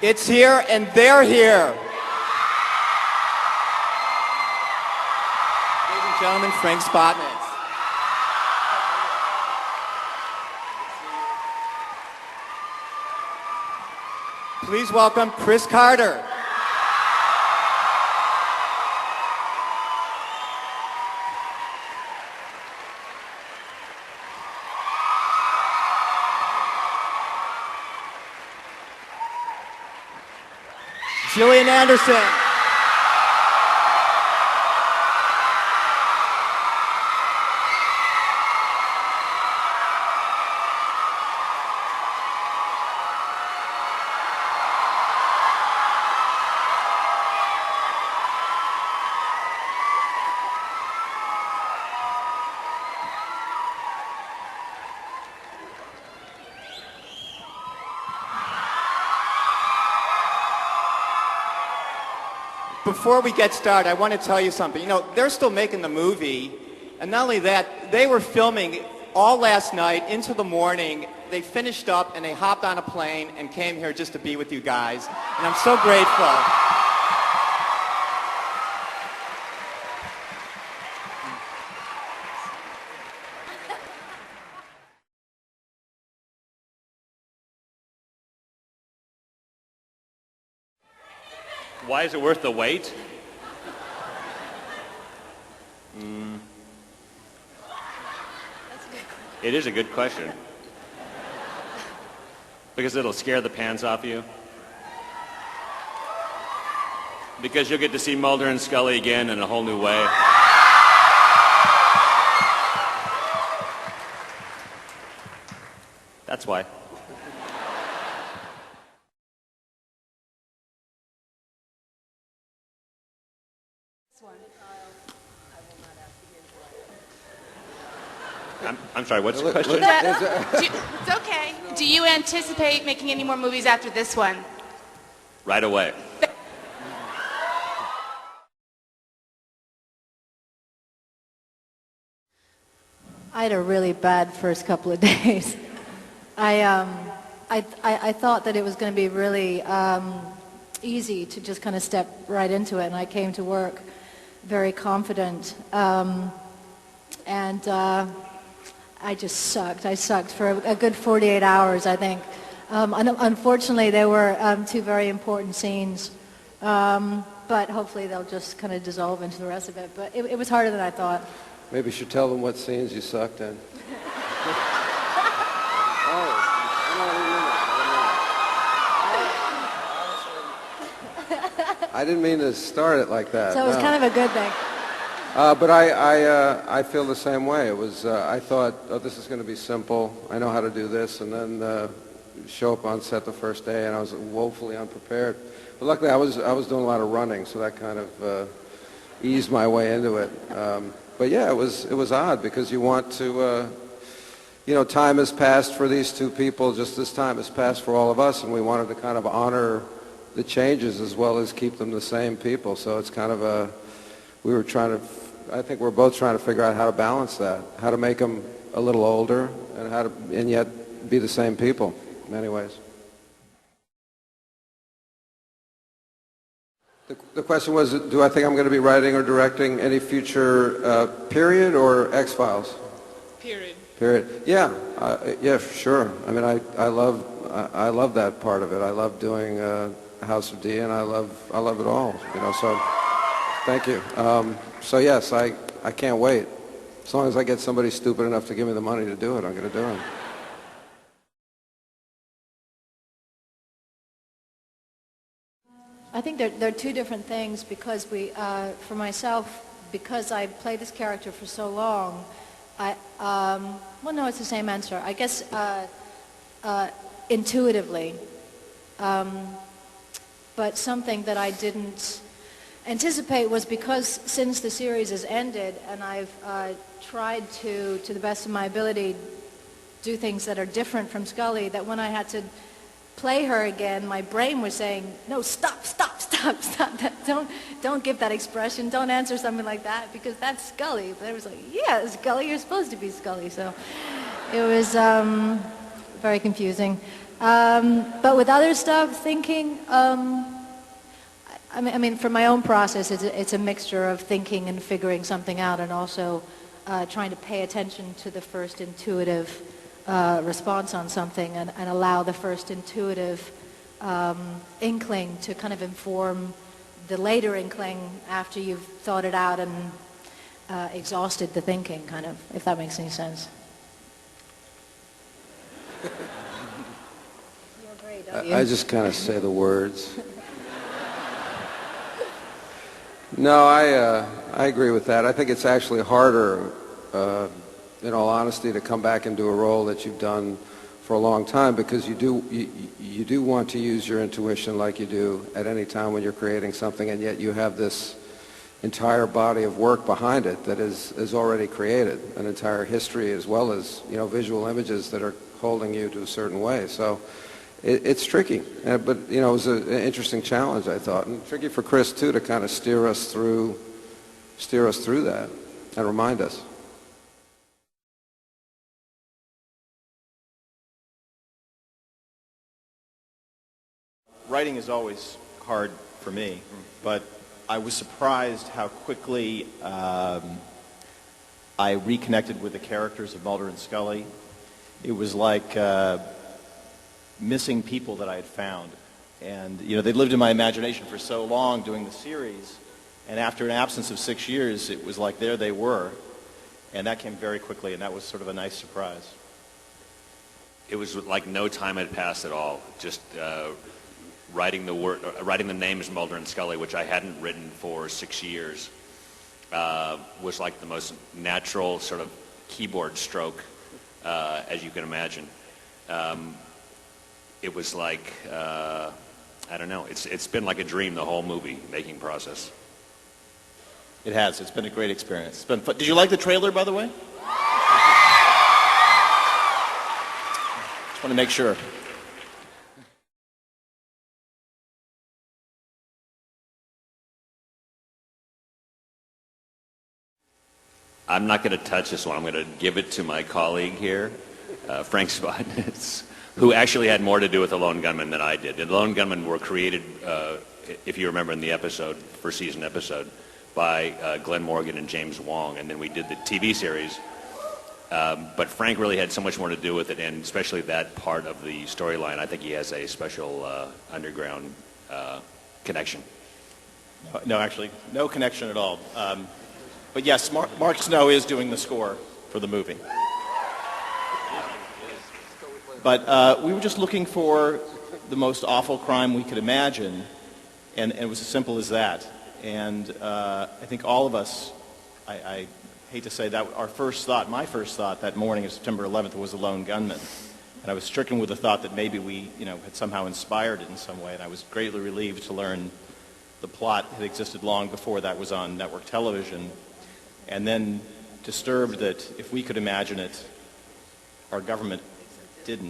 It's here and they're here. Ladies and gentlemen, Frank Spotnitz. Please welcome Chris Carter. Gillian Anderson. Before we get started, I want to tell you something. You know, they're still making the movie, and not only that, they were filming all last night into the morning. They finished up, and they hopped on a plane and came here just to be with you guys, and I'm so grateful. Why is it worth the wait? It is a good question. Because it'll scare the pants off you. Because you'll get to see Mulder and Scully again in a whole new way. That's why. I'm sorry, what's the question? It's okay. Do you anticipate making any more movies after this one? Right away. I had a really bad first couple of days. I thought that it was going to be really easy to just kind of step right into it, and I came to work very confident. I just sucked. I sucked for a good 48 hours, I think. Unfortunately, there were two very important scenes, but hopefully they'll just kind of dissolve into the rest of it. But it was harder than I thought. Maybe you should tell them what scenes you sucked in. I didn't mean to start it like that. So it was kind of a good thing. But I feel the same way. It was I thought, oh, this is going to be simple. I know how to do this, and then show up on set the first day, and I was woefully unprepared. But luckily, I was doing a lot of running, so that kind of eased my way into it. But yeah, it was odd because you want to, time has passed for these two people, just as time has passed for all of us, and we wanted to kind of honor the changes as well as keep them the same people. So it's kind of I think we're both trying to figure out how to balance that, how to make them a little older and yet be the same people in many ways. The question was, do I think I'm going to be writing or directing any future period or X-Files? Period. Period. Yeah, yeah, sure. I mean, I love that part of it. I love doing House of D, and I love it all. So thank you. So yes, I can't wait. As long as I get somebody stupid enough to give me the money to do it, I'm going to do it. I think there are two different things because for myself, because I played this character for so long, well, no, it's the same answer. I guess intuitively, but something that I didn't anticipate was because since the series has ended and I've tried to the best of my ability, do things that are different from Scully, that when I had to play her again, my brain was saying, no, stop, don't give that expression, don't answer something like that, because that's Scully. But it was like, yeah, Scully, you're supposed to be Scully. So it was very confusing. But with other stuff, thinking, I mean, for my own process, it's a mixture of thinking and figuring something out, and also trying to pay attention to the first intuitive response on something, and allow the first intuitive inkling to kind of inform the later inkling after you've thought it out and exhausted the thinking, kind of, if that makes any sense. You agree, don't you? I just kind of say the words. No, I agree with that. I think it's actually harder, in all honesty, to come back and do a role that you've done for a long time, because you do want to use your intuition like you do at any time when you're creating something, and yet you have this entire body of work behind it that is already created, an entire history, as well as, you know, visual images that are holding you to a certain way. So it's tricky, but, you know, it was an interesting challenge, I thought, and tricky for Chris too, to kind of steer us through that and remind us. Writing is always hard for me, but I was surprised how quickly I reconnected with the characters of Mulder and Scully. It was like missing people that I had found. And, you know, they'd lived in my imagination for so long doing the series, and after an absence of 6 years, it was like there they were. And that came very quickly, and that was sort of a nice surprise. It was like no time had passed at all. Just writing the names Mulder and Scully, which I hadn't written for 6 years, was like the most natural sort of keyboard stroke, as you can imagine. It was like, I don't know, it's been like a dream, the whole movie making process. It has. It's been a great experience. It's been fun. Did you like the trailer, by the way? Just want to make sure. I'm not going to touch this one. I'm going to give it to my colleague here, Frank Spotnitz, who actually had more to do with The Lone Gunman than I did. The Lone Gunman were created, if you remember in the episode, first season episode, by Glenn Morgan and James Wong, and then we did the TV series. But Frank really had so much more to do with it, and especially that part of the storyline. I think he has a special underground connection. No, actually, no connection at all. But yes, Mark Snow is doing the score for the movie. But we were just looking for the most awful crime we could imagine, and it was as simple as that. And I think all of us, I hate to say that, my first thought that morning of September 11th was The Lone Gunman. And I was stricken with the thought that maybe we, had somehow inspired it in some way. And I was greatly relieved to learn the plot had existed long before that was on network television. And then disturbed that if we could imagine it, our government didn't.